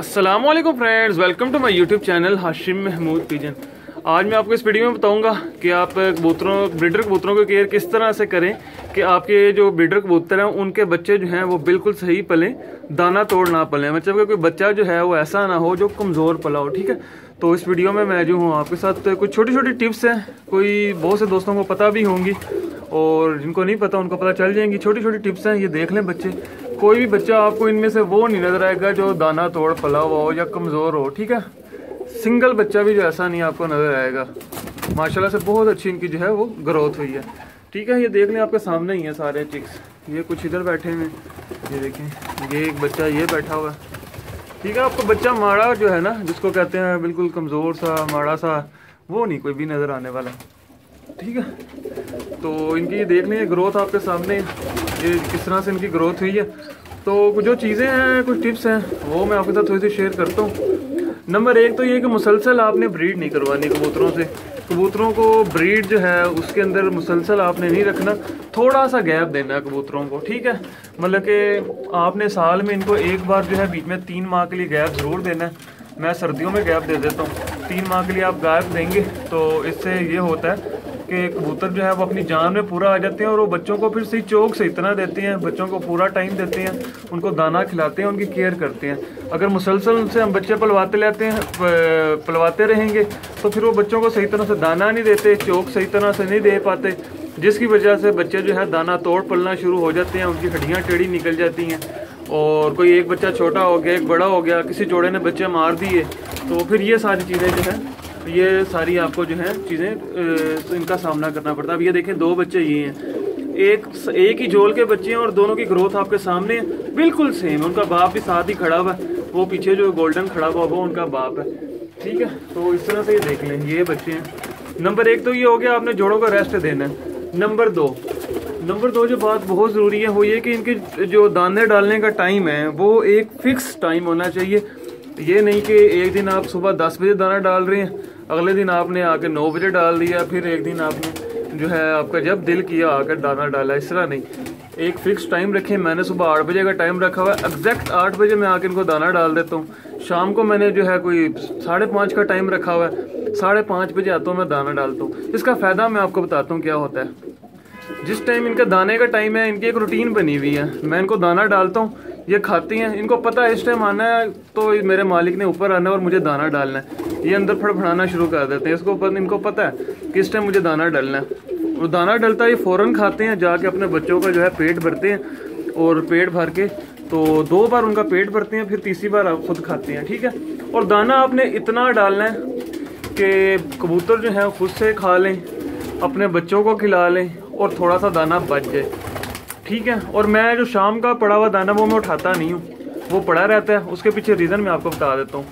अस्सलाम वालेकुम friends, welcome to my YouTube channel Hashim Mahmood pigeon. आज मैं आपको इस वीडियो में बताऊंगा कि आप ब्रीडर कबूतरों की केयर किस तरह से करें कि आपके जो ब्रीडर कबूतर हैं उनके बच्चे जो हैं वो बिल्कुल सही पलें, दाना तोड़ ना पलें। मतलब कि कोई बच्चा जो है वो ऐसा ना हो जो कमज़ोर पला हो। ठीक है, तो इस वीडियो में मैं जो हूँ आपके साथ कुछ छोटी छोटी टिप्स हैं, कोई बहुत से दोस्तों को पता भी होंगी और जिनको नहीं पता उनको पता चल जाएंगी। छोटी छोटी टिप्स हैं, ये देख लें बच्चे। कोई भी बच्चा आपको इनमें से वो नहीं नजर आएगा जो दाना तोड़ पला हुआ हो या कमज़ोर हो। ठीक है, सिंगल बच्चा भी जो ऐसा नहीं आपको नजर आएगा। माशाल्लाह से बहुत अच्छी इनकी जो है वो ग्रोथ हुई है। ठीक है, ये देख लें आपके सामने ही है सारे चिक्स। ये कुछ इधर बैठे हुए हैं, ये देखें, ये एक बच्चा ये बैठा हुआ है। ठीक है, आपको बच्चा माड़ा जो है ना, जिसको कहते हैं बिल्कुल कमज़ोर सा माड़ा सा, वो नहीं कोई भी नज़र आने वाला। ठीक है, तो इनकी देख लें ग्रोथ आपके सामने, ये किस तरह से इनकी ग्रोथ हुई है। तो जो चीज़ें हैं, कुछ टिप्स हैं, वो मैं आपके साथ थोड़ी सी शेयर करता हूँ। नंबर एक तो ये कि मुसलसल आपने ब्रीड नहीं करवानी कबूतरों से। कबूतरों को ब्रीड जो है उसके अंदर मुसलसल आपने नहीं रखना, थोड़ा सा गैप देना है कबूतरों को। ठीक है, मतलब कि आपने साल में इनको एक बार जो है बीच में 3 माह के लिए गैप ज़रूर देना है। मैं सर्दियों में गैप दे देता हूँ, 3 माह के लिए आप गैप देंगे तो इससे ये होता है कि कबूतर जो है वो अपनी जान में पूरा आ जाते हैं और वो बच्चों को फिर सही चोक से इतना देते हैं, बच्चों को पूरा टाइम देते हैं, उनको दाना खिलाते हैं, उनकी केयर करते हैं। अगर मुसलसल उनसे हम बच्चे पलवाते रहेंगे तो फिर वो बच्चों को सही तरह से दाना नहीं देते, चोक सही तरह से नहीं दे पाते, जिसकी वजह से बच्चे जो है दाना तोड़ पलना शुरू हो जाते हैं, उनकी हड्डियाँ टेढ़ी निकल जाती हैं और कोई एक बच्चा छोटा हो गया, एक बड़ा हो गया, किसी जोड़े ने बच्चे मार दिए, तो फिर ये सारी चीज़ें जो है, ये सारी आपको जो है चीज़ें इनका सामना करना पड़ता है। अब ये देखें, 2 बच्चे ये हैं, एक ही जोल के बच्चे हैं और दोनों की ग्रोथ आपके सामने है, बिल्कुल सेम। उनका बाप भी साथ ही खड़ा हुआ है, वो पीछे जो गोल्डन खड़ा हुआ वो उनका बाप है। ठीक है, तो इस तरह से ये देख लें, ये बच्चे हैं। नंबर 1 तो ये हो गया, आपने जोड़ों का रेस्ट देना है। नंबर दो जो बात बहुत ज़रूरी है वो ये कि इनके जो दाने डालने का टाइम है वो एक फिक्स टाइम होना चाहिए। ये नहीं कि एक दिन आप सुबह 10 बजे दाना डाल रहे हैं, अगले दिन आपने आके 9 बजे डाल दिया, फिर एक दिन आपने जो है आपका जब दिल किया आकर दाना डाला। इस तरह नहीं, एक फिक्स टाइम रखें। मैंने सुबह 8 बजे का टाइम रखा हुआ है, एग्जैक्ट 8 बजे मैं आके इनको दाना डाल देता हूँ। शाम को मैंने जो है कोई 5:30 का टाइम रखा हुआ है, 5:30 बजे आता हूँ मैं दाना डालता हूँ। इसका फ़ायदा मैं आपको बताता हूँ क्या होता है। जिस टाइम इनका दाने का टाइम है, इनकी एक रूटीन बनी हुई है। मैं इनको दाना डालता हूँ, ये खाती हैं, इनको पता है इस टाइम आना है तो मेरे मालिक ने ऊपर आना है और मुझे दाना डालना है। ये अंदर फड़फड़ाना शुरू कर देते हैं, इनको पता है कि इस टाइम मुझे दाना डालना है। और दाना डलता है ये फ़ौरन खाते हैं, जाके अपने बच्चों का जो है पेट भरते हैं और पेट भर के तो 2 बार उनका पेट भरते हैं, फिर तीसरी बार आप खुद खाते हैं। ठीक है, और दाना आपने इतना डालना है कि कबूतर जो है खुद से खा लें, अपने बच्चों को खिला लें और थोड़ा सा दाना बच जाए। ठीक है, और मैं जो शाम का पड़ा हुआ दाना वो मैं उठाता नहीं हूँ, वो पड़ा रहता है। उसके पीछे रीज़न मैं आपको बता देता हूँ।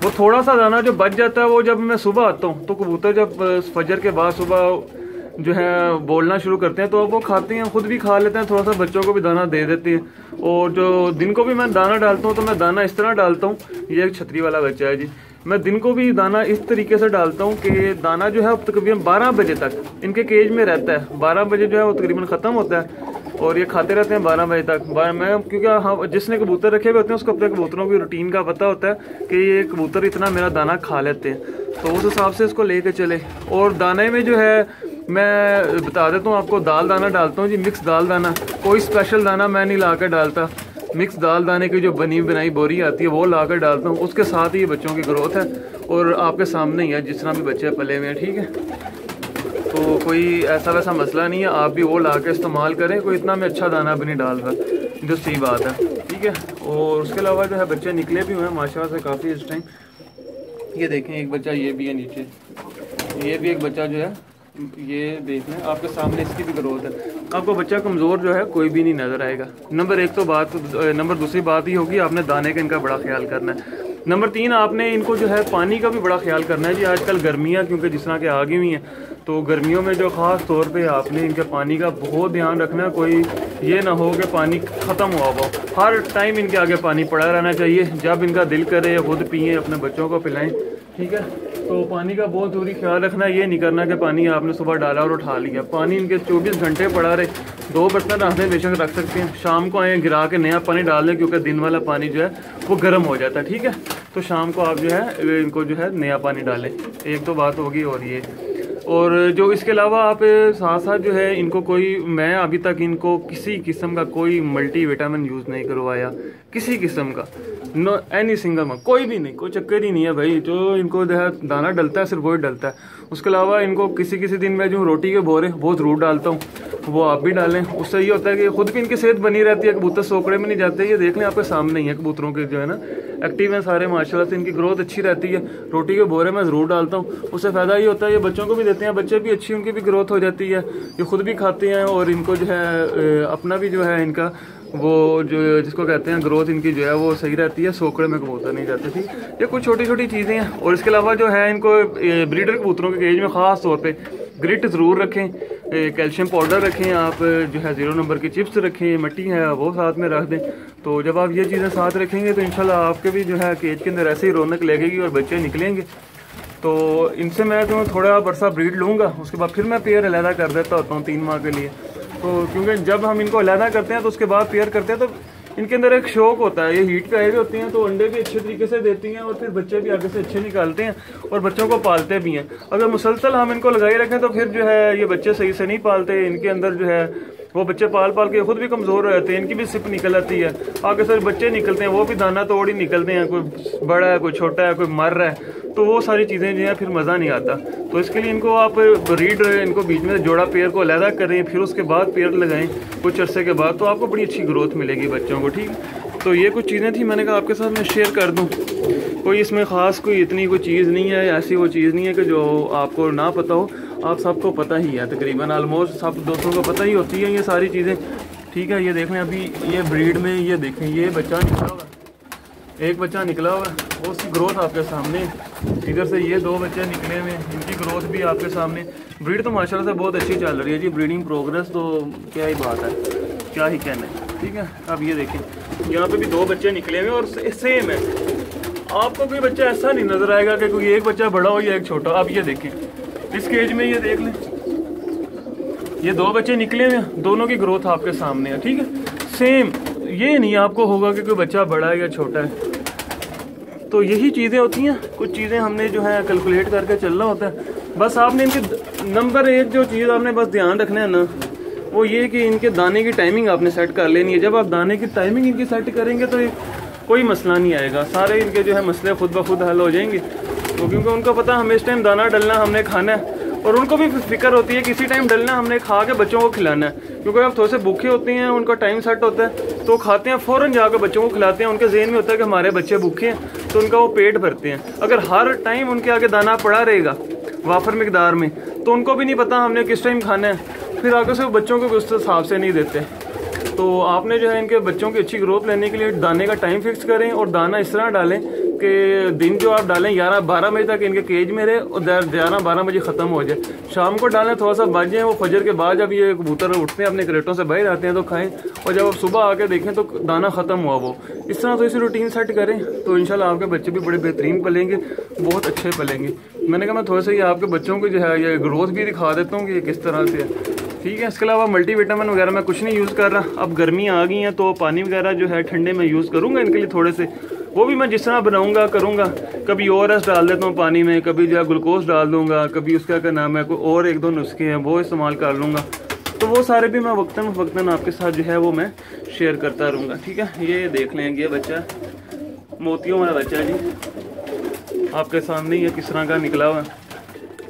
वो थोड़ा सा दाना जो बच जाता है वो जब मैं सुबह आता हूँ तो कबूतर जब फजर के बाद सुबह जो है बोलना शुरू करते हैं तो वो खाते हैं, खुद भी खा लेते हैं, थोड़ा सा बच्चों को भी दाना दे देते हैं। और जो दिन को भी मैं दाना डालता हूँ तो मैं दाना इस तरह डालता हूँ, ये एक छतरी वाला बच्चा है जी, मैं दिन को भी दाना इस तरीके से डालता हूँ कि दाना जो है तकरीबन 12 बजे तक इनके केज में रहता है। 12 बजे जो है वो तकरीबन ख़त्म होता है और ये खाते रहते हैं 12 बजे तक। मैं क्योंकि हाँ, जिसने कबूतर रखे हुए होते हैं उसको अपने कबूतरों की रूटीन का पता होता है कि ये कबूतर इतना मेरा दाना खा लेते हैं, तो उस हिसाब से इसको लेके चले। और दाने में जो है मैं बता देता हूँ आपको, दाल दाना डालता हूँ जी, मिक्स दाल दाना। कोई स्पेशल दाना मैं नहीं ला कर डालता, मिक्स दाल दाने की जो बनी बनाई बोरी आती है वो ला कर डालता हूँ। उसके साथ ही बच्चों की ग्रोथ है और आपके सामने ही है जिस तरह भी बच्चे पले हुए हैं। ठीक है, तो कोई ऐसा वैसा मसला नहीं है, आप भी वो ला के इस्तेमाल करें। कोई इतना में अच्छा दाना भी नहीं डाल रहा, जो सही बात है। ठीक है, और उसके अलावा जो है बच्चे निकले भी हुए हैं माशाल्लाह से काफ़ी इस टाइम। ये देखें, एक बच्चा ये भी है नीचे, ये भी एक बच्चा जो है, ये देख लें आपके सामने, इसकी भी ग्रोथ है। आपको बच्चा कमज़ोर जो है कोई भी नहीं नज़र आएगा। नंबर 1 तो बात, नंबर दूसरी बात ही होगी आपने दाने का इनका बड़ा ख्याल करना है। नंबर 3 आपने इनको जो है पानी का भी बड़ा ख्याल करना है जी। आजकल गर्मियाँ क्योंकि जिस तरह के आ गई हुई हैं तो गर्मियों में जो ख़ास तौर पे आपने इनके पानी का बहुत ध्यान रखना है। कोई ये ना हो कि पानी ख़त्म हुआ हो, हर टाइम इनके आगे पानी पड़ा रहना चाहिए। जब इनका दिल करे खुद पिए, अपने बच्चों को पिलाएं, ठीक है। तो पानी का बहुत ज़रूरी ख्याल रखना। ये नहीं करना कि पानी आपने सुबह डाला और उठा लिया। पानी इनके 24 घंटे पड़ा रहे। 2 बर्तन रखने बेशक रख सकते हैं, शाम को आए गिरा के नया पानी डाल दें, क्योंकि दिन वाला पानी जो है वो गर्म हो जाता है, ठीक है। तो शाम को आप जो है इनको जो है नया पानी डालें। एक तो बात होगी। और जो इसके अलावा आप साथ साथ जो है इनको कोई, मैं अभी तक इनको किसी किस्म का कोई मल्टी विटामिन यूज़ नहीं करवाया, किसी किस्म का, नो एनी सिंगल में, कोई भी नहीं, कोई चक्कर ही नहीं है भाई। जो इनको जो है दाना डलता है सिर्फ वही डलता है। उसके अलावा इनको किसी किसी दिन मैं जो रोटी के बोरे बहुत ज़रूर डालता हूँ, वो आप भी डालें। उससे ये होता है कि खुद भी इनकी सेहत बनी रहती है। कबूतर सोकड़े में नहीं जाते। ये देख लें, आपके सामने ही है कबूतरों के जो है ना एक्टिव हैं सारे माशाल्लाह से। इनकी ग्रोथ अच्छी रहती है। रोटी के बोरे में ज़रूर डालता हूँ। उससे फ़ायदा ये होता है, ये बच्चों को भी देते हैं, बच्चे भी अच्छी उनकी भी ग्रोथ हो जाती है। ये खुद भी खाते हैं और इनको जो है अपना भी जो है इनका वो जो जिसको कहते हैं ग्रोथ इनकी जो है वो सही रहती है। सोकड़े में कबूतर नहीं जाते, ठीक। ये कुछ छोटी छोटी चीज़ें हैं। और इसके अलावा जो है इनको ब्रीडर कबूतरों के केज में ख़ास तौर पे ग्रिट ज़रूर रखें, कैल्शियम पाउडर रखें, आप जो है 0 नंबर की चिप्स रखें, मिट्टी है वो साथ में रख दें। तो जब आप ये चीज़ें साथ रखेंगे तो इंशाल्लाह आपके भी जो है केज के अंदर ऐसे ही रौनक लगेगी और बच्चे निकलेंगे। तो इनसे मैं तो थोड़ा बरसा ब्रीड लूँगा, उसके बाद फिर मैं पेयर अलहदा कर देता होता हूँ 3 माह के लिए। तो क्योंकि जब हम इनको अलहदा करते हैं तो उसके बाद पेयर करते हैं, तो इनके अंदर एक शौक होता है। ये हीट पे आए होती हैं तो अंडे भी अच्छे तरीके से देती हैं और फिर बच्चे भी आगे से अच्छे निकालते हैं और बच्चों को पालते भी हैं। अगर मुसलसल हम इनको लगाए रखें तो फिर जो है ये बच्चे सही से नहीं पालते। इनके अंदर जो है वो बच्चे पाल पाल के खुद भी कमज़ोर हो जाते हैं। इनकी भी सिप निकल आती है, आगे से बच्चे निकलते हैं, वो भी दाना तोड़ ही निकलते हैं। कोई बड़ा है, कोई छोटा है, कोई मर रहा है, तो वो सारी चीज़ें जो है फिर मज़ा नहीं आता। तो इसके लिए इनको आप ब्रीड इनको बीच में जोड़ा पेयर को अलहदा करें, फिर उसके बाद पेयर लगाएं कुछ अरसे के बाद, तो आपको बड़ी अच्छी ग्रोथ मिलेगी बच्चों को, ठीक। तो ये कुछ चीज़ें थी, मैंने कहा आपके साथ मैं शेयर कर दूँ। कोई इसमें ख़ास कोई इतनी कोई चीज़ नहीं है, ऐसी वो चीज़ नहीं है कि जो आपको ना पता हो। आप सबको पता ही है, तकरीबन ऑलमोस्ट सब दोस्तों को पता ही होती है ये सारी चीज़ें, ठीक है। ये देख लें, अभी ये ब्रीड में ये देखें, ये बच्चा निकला होगा, एक बच्चा निकला हुआ, वो उसकी ग्रोथ आपके सामने। इधर से ये 2 बच्चे निकले हुए, इनकी ग्रोथ भी आपके सामने। ब्रीड तो माशाल्लाह से बहुत अच्छी चल रही है जी, ब्रीडिंग प्रोग्रेस तो क्या ही बात है, क्या ही कहना है, ठीक है। अब ये देखें, यहाँ पे भी 2 बच्चे निकले हुए और सेम है। आपको कोई बच्चा ऐसा नहीं नजर आएगा कि कोई एक बच्चा बड़ा हो या एक छोटा। अब ये देखें, इस केज में ये देख लें, ये 2 बच्चे निकले हुए हैं, दोनों की ग्रोथ आपके सामने है, ठीक है, सेम। ये नहीं आपको होगा कि कोई बच्चा बड़ा है या छोटा है। तो यही चीज़ें होती हैं, कुछ चीज़ें हमने जो है कैलकुलेट करके चलना होता है। बस आपने इनके नंबर 1 जो चीज़ आपने बस ध्यान रखना है ना, वो ये कि इनके दाने की टाइमिंग आपने सेट कर लेनी है। जब आप दाने की टाइमिंग इनकी सेट करेंगे तो कोई मसला नहीं आएगा, सारे इनके जो है मसले खुद ब खुद हल हो जाएंगे। तो क्योंकि उनको पता है हमें इस टाइम दाना डलना, हमने खाना है, और उनको भी फिक्र होती है किसी टाइम डलना, हमने खा के बच्चों को खिलाना है। क्योंकि आप थोड़े से भूखे होते हैं, उनका टाइम सेट होता है, तो खाते हैं फ़ौरन जाकर बच्चों को खिलाते हैं। उनके ज़हन में होता है कि हमारे बच्चे भूखे हैं, तो उनका वो पेट भरते हैं। अगर हर टाइम उनके आगे दाना पड़ा रहेगा वाफर मिकदार में, तो उनको भी नहीं पता हमने किस टाइम खाना है, फिर आगे से बच्चों को भी उस हिसाब से नहीं देते। तो आपने जो है इनके बच्चों की अच्छी ग्रोथ लेने के लिए दाने का टाइम फिक्स करें और दाना इस तरह डालें कि दिन जो आप डालें 11-12 बजे तक इनके केज में रहे और 11-12 बजे ख़त्म हो जाए। शाम को डालें थोड़ा सा बच जाए, वो फजर के बाद जब ये कबूतर उठते हैं अपने क्रेटों से बाहर आते हैं तो खाएं, और जब आप सुबह आके देखें तो दाना ख़त्म हुआ वो। इस तरह तो इसे रूटीन सेट करें तो इंशाल्लाह आपके बच्चे भी बड़े बेहतरीन पलेंगे, बहुत अच्छे पलेंगे। मैंने कहा मैं थोड़ा सा ये आपके बच्चों को जो है ये ग्रोथ भी दिखा देता हूँ कि ये किस तरह से है, ठीक है। इसके अलावा मल्टी विटामिन वगैरह मैं कुछ नहीं यूज़ कर रहा। अब गर्मियाँ आ गई हैं तो पानी वगैरह जो है ठंडे में यूज़ करूँगा इनके लिए थोड़े से, वो भी मैं जिस तरह बनाऊँगा करूँगा। कभी ORS डाल देता हूँ पानी में, कभी जो है ग्लूकोज डाल दूँगा, कभी उसका क्या नाम है कोई और 1-2 नुस्खे हैं वो इस्तेमाल कर लूँगा। तो वो सारे भी मैं वक्तन आपके साथ जो है वो मैं शेयर करता रहूँगा, ठीक है। ये देख लें, ये बच्चा मोतियों वाला बच्चा जी आपके सामने ये किस तरह का निकला हुआ है।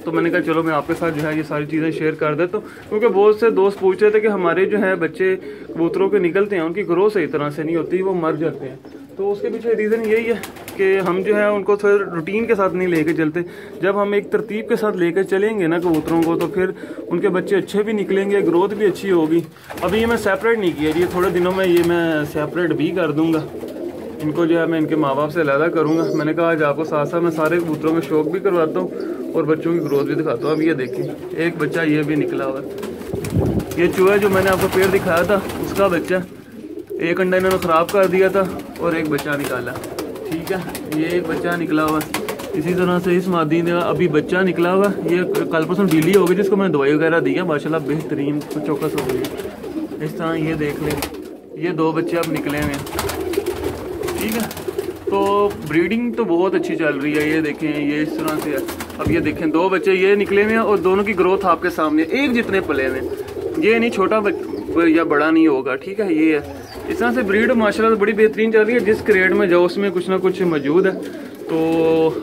तो मैंने कहा चलो मैं आपके साथ जो है ये सारी चीज़ें शेयर कर देता हूँ, क्योंकि बहुत से दोस्त पूछ रहे थे कि हमारे जो है बच्चे कबूतरों के निकलते हैं, उनकी ग्रोथ सही तरह से नहीं होती, वो मर जाते हैं। तो उसके पीछे रीज़न यही है कि हम जो है उनको थोड़ा रूटीन के साथ नहीं लेके चलते। जब हम एक तरतीब के साथ लेकर चलेंगे ना कबूतरों को, तो फिर उनके बच्चे अच्छे भी निकलेंगे, ग्रोथ भी अच्छी होगी। अभी ये मैं सेपरेट नहीं किया जी, थोड़े दिनों में ये मैं सेपरेट भी कर दूँगा, इनको जो है मैं इनके माँ बाप से अलहदा करूँगा। मैंने कहा आज आपको साथ साथ मैं सारे कबूतरों के शौक भी करवाता हूँ और बच्चों की ग्रोथ भी दिखाता हूँ। अब ये देखें एक बच्चा ये भी निकला हुआ है। ये चूहा जो मैंने आपको पेड़ दिखाया था उसका बच्चा, एक अंडा इन्होंने ख़राब कर दिया था और एक बच्चा निकाला। ठीक है, ये एक बच्चा निकला हुआ। इसी तरह से इस मादी ने अभी बच्चा निकला हुआ। ये कल परसों ढीली हो गई जिसको मैंने दवाई वगैरह दी है, माशाल्लाह बेहतरीन चौकस हो गई। इस तरह ये देख लें, ये 2 बच्चे अब निकले हुए हैं। ठीक है, तो ब्रीडिंग तो बहुत अच्छी चल रही है। ये देखें ये इस तरह से है। अब ये देखें 2 बच्चे ये निकले हुए हैं और दोनों की ग्रोथ आपके सामने एक जितने पले हुए। ये नहीं छोटा या बड़ा नहीं होगा। ठीक है, ये है इस तरह से ब्रीड माशाल्लाह बड़ी बेहतरीन चल रही है। जिस क्रेट में जाओ उसमें कुछ ना कुछ मौजूद है। तो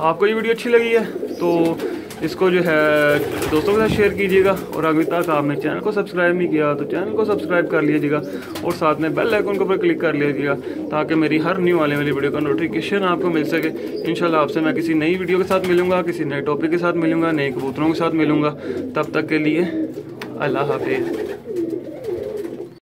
आपको ये वीडियो अच्छी लगी है तो इसको जो है दोस्तों के साथ शेयर कीजिएगा, और अभी तक आपने चैनल को सब्सक्राइब नहीं किया तो चैनल को सब्सक्राइब कर लीजिएगा और साथ में बेल आइकन के ऊपर क्लिक कर लीजिएगा ताकि मेरी हर न्यू आने वाली वीडियो का नोटिफिकेशन आपको मिल सके। इंशाल्लाह आपसे मैं किसी नई वीडियो के साथ मिलूँगा, किसी नए टॉपिक के साथ मिलूँगा, नए कबूतरों के साथ मिलूँगा। तब तक के लिए अल्लाह हाफिज़।